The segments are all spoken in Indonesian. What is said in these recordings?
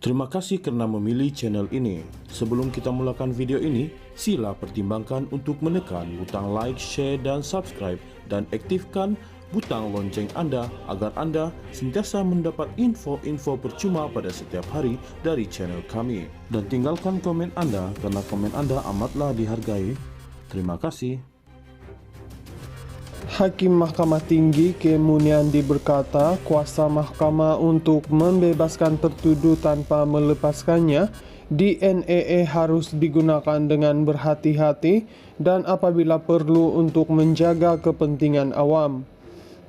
Terima kasih karena memilih channel ini. Sebelum kita mulakan video ini, sila pertimbangkan untuk menekan butang like, share, dan subscribe, dan aktifkan butang lonceng Anda agar Anda sentiasa mendapat info-info percuma pada setiap hari dari channel kami. Dan tinggalkan komen Anda karena komen Anda amatlah dihargai. Terima kasih. Hakim Mahkamah Tinggi K. Muniandi berkata kuasa mahkamah untuk membebaskan tertuduh tanpa melepaskannya di NEE harus digunakan dengan berhati-hati dan apabila perlu untuk menjaga kepentingan awam.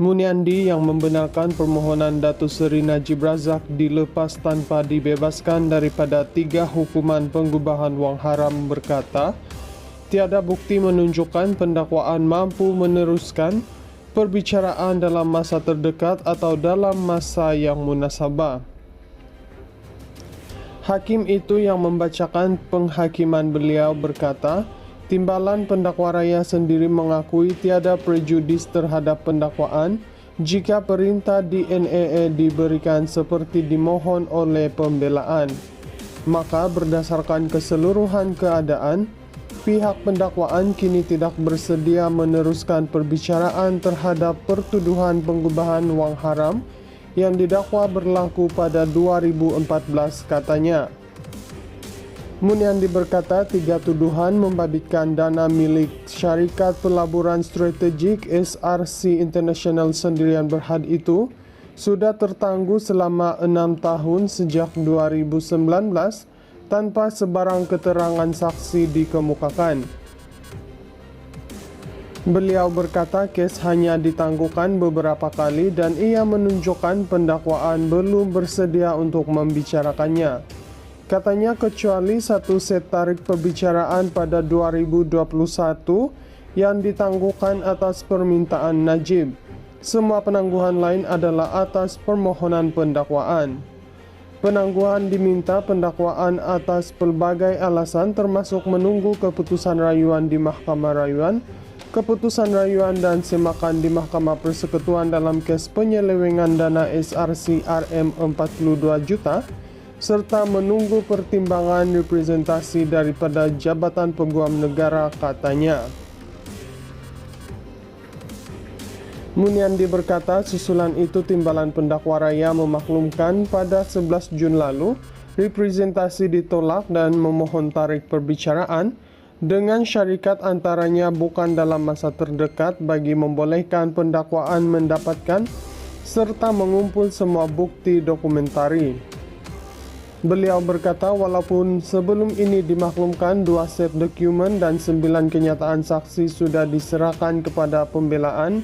Muniandi yang membenarkan permohonan Datuk Seri Najib Razak dilepas tanpa dibebaskan daripada 3 hukuman pengubahan wang haram berkata, tiada bukti menunjukkan pendakwaan mampu meneruskan perbicaraan dalam masa terdekat atau dalam masa yang munasabah. Hakim itu yang membacakan penghakiman beliau berkata, timbalan pendakwa raya sendiri mengakui tiada prejudis terhadap pendakwaan jika perintah di NEE diberikan seperti dimohon oleh pembelaan. Maka berdasarkan keseluruhan keadaan, pihak pendakwaan kini tidak bersedia meneruskan perbicaraan terhadap pertuduhan pengubahan wang haram yang didakwa berlaku pada 2014 katanya. Muniandi berkata 3 tuduhan membabitkan dana milik syarikat pelaburan strategik SRC International Sendirian Berhad itu sudah tertangguh selama 6 tahun sejak 2019 tanpa sebarang keterangan saksi dikemukakan. Beliau berkata kes hanya ditangguhkan beberapa kali dan ia menunjukkan pendakwaan belum bersedia untuk membicarakannya. Katanya kecuali satu set tarik perbicaraan pada 2021 yang ditangguhkan atas permintaan Najib. Semua penangguhan lain adalah atas permohonan pendakwaan. Penangguhan diminta pendakwaan atas pelbagai alasan termasuk menunggu keputusan rayuan di Mahkamah Rayuan, keputusan rayuan dan semakan di Mahkamah Persekutuan dalam kes penyelewengan dana SRC RM 42 juta, serta menunggu pertimbangan representasi daripada Jabatan Peguam Negara katanya. Muniandi berkata susulan itu timbalan pendakwa raya memaklumkan pada 11 Jun lalu representasi ditolak dan memohon tarik perbicaraan dengan syarikat antaranya bukan dalam masa terdekat bagi membolehkan pendakwaan mendapatkan serta mengumpul semua bukti dokumentari. Beliau berkata walaupun sebelum ini dimaklumkan 2 set dokumen dan 9 kenyataan saksi sudah diserahkan kepada pembelaan,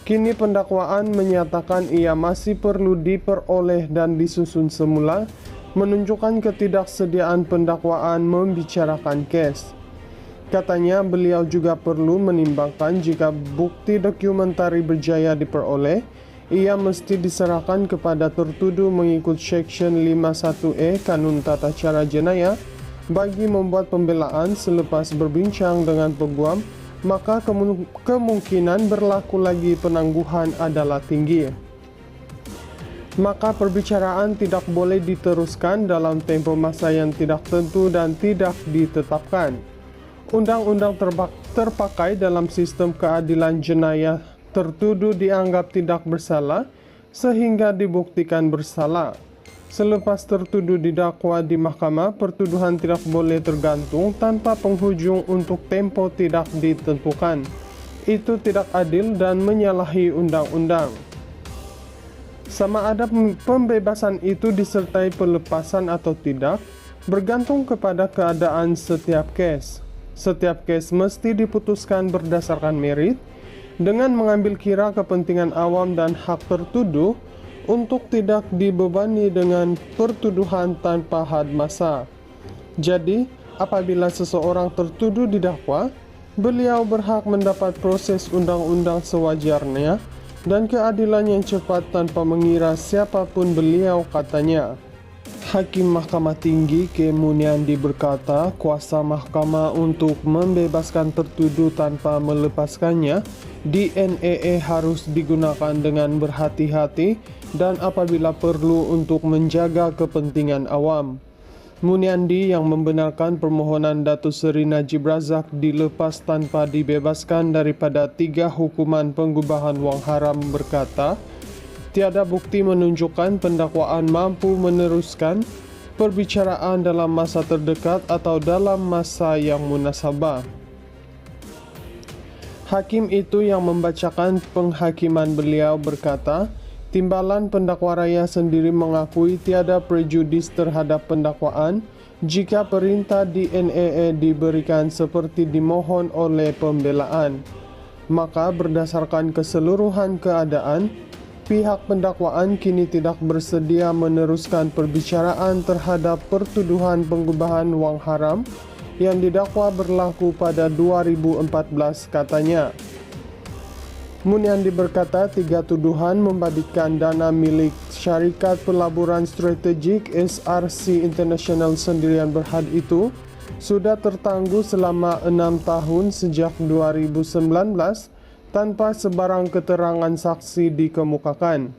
kini pendakwaan menyatakan ia masih perlu diperoleh dan disusun semula, menunjukkan ketidaksediaan pendakwaan membicarakan kes. Katanya beliau juga perlu menimbangkan jika bukti dokumentari berjaya diperoleh, ia mesti diserahkan kepada tertuduh mengikut Seksyen 51E Kanun Tata Cara Jenayah bagi membuat pembelaan selepas berbincang dengan peguam, maka kemungkinan berlaku lagi penangguhan adalah tinggi. Maka perbicaraan tidak boleh diteruskan dalam tempoh masa yang tidak tentu dan tidak ditetapkan. Undang-undang terpakai dalam sistem keadilan jenayah tertuduh dianggap tidak bersalah sehingga dibuktikan bersalah. Selepas tertuduh didakwa di mahkamah, pertuduhan tidak boleh tergantung tanpa penghujung untuk tempo tidak ditentukan. Itu tidak adil dan menyalahi undang-undang. Sama ada pembebasan itu disertai pelepasan atau tidak, bergantung kepada keadaan setiap kes. Setiap kes mesti diputuskan berdasarkan merit, dengan mengambil kira kepentingan awam dan hak tertuduh untuk tidak dibebani dengan pertuduhan tanpa had masa. Jadi, apabila seseorang tertuduh didakwa, beliau berhak mendapat proses undang-undang sewajarnya dan keadilan yang cepat tanpa mengira siapapun beliau katanya. Hakim Mahkamah Tinggi K. Muniandi berkata kuasa mahkamah untuk membebaskan tertuduh tanpa melepaskannya (DNAA) harus digunakan dengan berhati-hati dan apabila perlu untuk menjaga kepentingan awam. Muniandi yang membenarkan permohonan Datuk Seri Najib Razak dilepas tanpa dibebaskan daripada 3 hukuman pengubahan wang haram berkata, tiada bukti menunjukkan pendakwaan mampu meneruskan perbicaraan dalam masa terdekat atau dalam masa yang munasabah. Hakim itu yang membacakan penghakiman beliau berkata, timbalan pendakwa raya sendiri mengakui tiada prejudis terhadap pendakwaan jika perintah DNAA diberikan seperti dimohon oleh pembelaan. Maka berdasarkan keseluruhan keadaan, pihak pendakwaan kini tidak bersedia meneruskan perbicaraan terhadap pertuduhan pengubahan wang haram yang didakwa berlaku pada 2014 katanya. Muniandi berkata 3 tuduhan membabitkan dana milik syarikat pelaburan strategik SRC International Sendirian Berhad itu sudah tertangguh selama 6 tahun sejak 2019 tanpa sebarang keterangan saksi dikemukakan.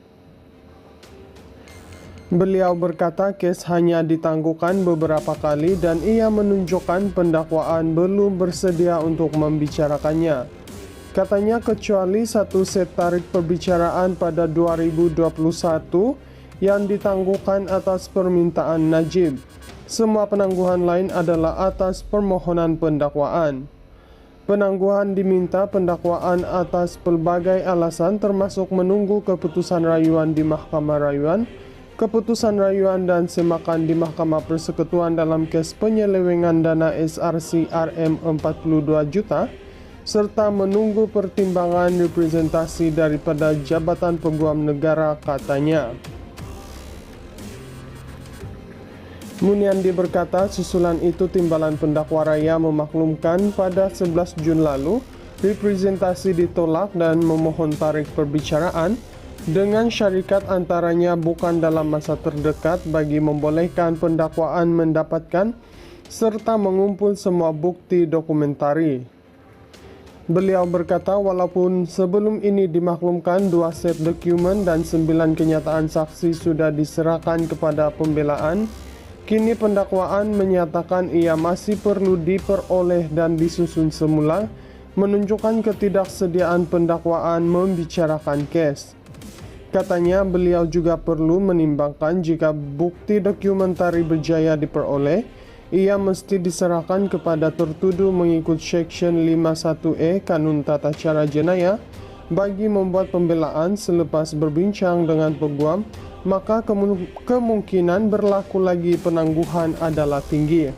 Beliau berkata kes hanya ditangguhkan beberapa kali dan ia menunjukkan pendakwaan belum bersedia untuk membicarakannya. Katanya kecuali 1 set tarik perbicaraan pada 2021 yang ditangguhkan atas permintaan Najib. Semua penangguhan lain adalah atas permohonan pendakwaan. Penangguhan diminta pendakwaan atas pelbagai alasan termasuk menunggu keputusan rayuan di Mahkamah Rayuan, keputusan rayuan dan semakan di Mahkamah Persekutuan dalam kes penyelewengan dana SRC RM42 juta, serta menunggu pertimbangan representasi daripada Jabatan Peguam Negara katanya. Muniandi berkata susulan itu timbalan pendakwa raya memaklumkan pada 11 Jun lalu representasi ditolak dan memohon tarik perbicaraan dengan syarikat antaranya bukan dalam masa terdekat bagi membolehkan pendakwaan mendapatkan serta mengumpul semua bukti dokumentari. Beliau berkata walaupun sebelum ini dimaklumkan 2 set dokumen dan 9 kenyataan saksi sudah diserahkan kepada pembelaan, kini pendakwaan menyatakan ia masih perlu diperoleh dan disusun semula, menunjukkan ketidaksediaan pendakwaan membicarakan kes. Katanya beliau juga perlu menimbangkan jika bukti dokumentari berjaya diperoleh, ia mesti diserahkan kepada tertuduh mengikut Seksyen 51E Kanun Tata Cara Jenayah bagi membuat pembelaan. Selepas berbincang dengan peguam, maka kemungkinan berlaku lagi penangguhan adalah tinggi.